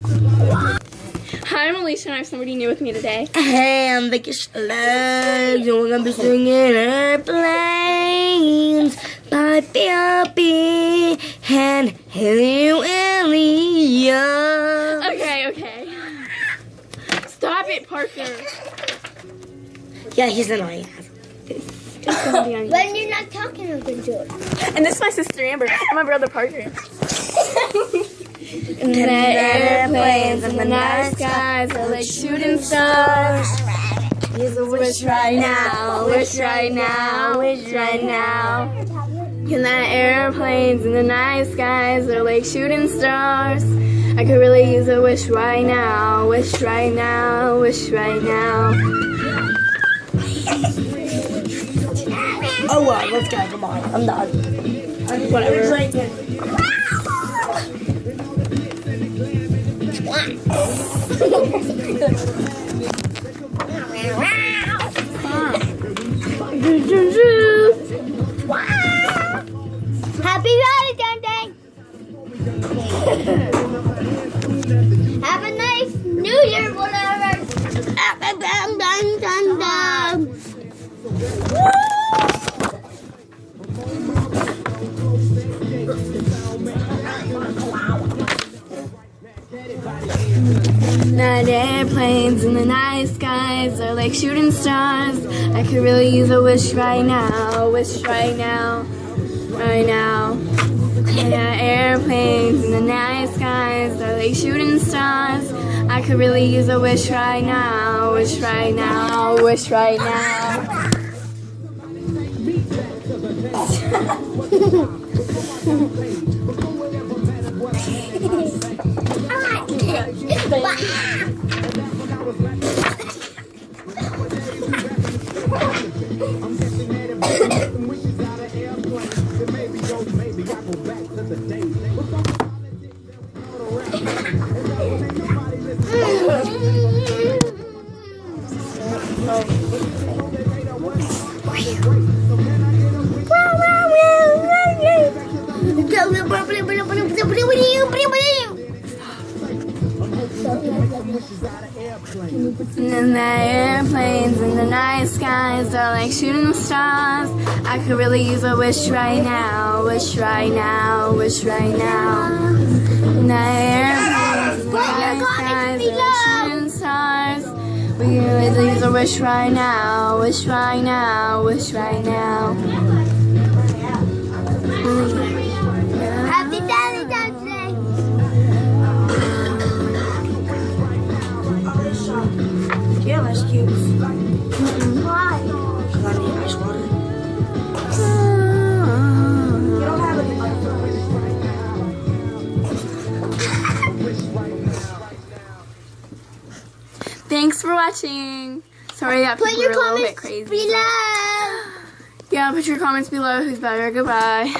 Hi, I'm Alicia and I have somebody new with me today. Hey, I'm Vicky Schlegs, and we're gonna be singing Airplanes by Phoebe and Haley Williams. Okay. Stop it, Parker. Yeah, he's annoying. It's gonna be on you. When you're not talking, I'm going to do it. And this is my sister Amber and my brother Parker. And the airplanes in the night skies are like shooting stars. Here's a wish right now, wish right now, wish right now. And the airplanes in the night skies are like shooting stars. I could really use a wish right now, wish right now, wish right now. Oh well, let's go, come on, I'm done. Whatever. Happy Valentine's Day! Have a nice New Year, whatever. Night airplanes in the night skies are like shooting stars. I could really use a wish right now, wish right now, right now. Night airplanes in the night skies are like shooting stars. I could really use a wish right now, wish right now, wish right now. And the airplanes in the night skies are like shooting stars. I could really use a wish right now, wish right now, wish right now. And the airplanes in the night skies are like shooting stars. We could really use a wish right now, wish right now, wish right now. Happy Valentine's Day! Yeah, that's cute. Why? Because I need ice water. You don't have any Thanks for watching. Sorry that Put people your were a little bit comments crazy. below. Yeah, put your comments below who's better. Goodbye.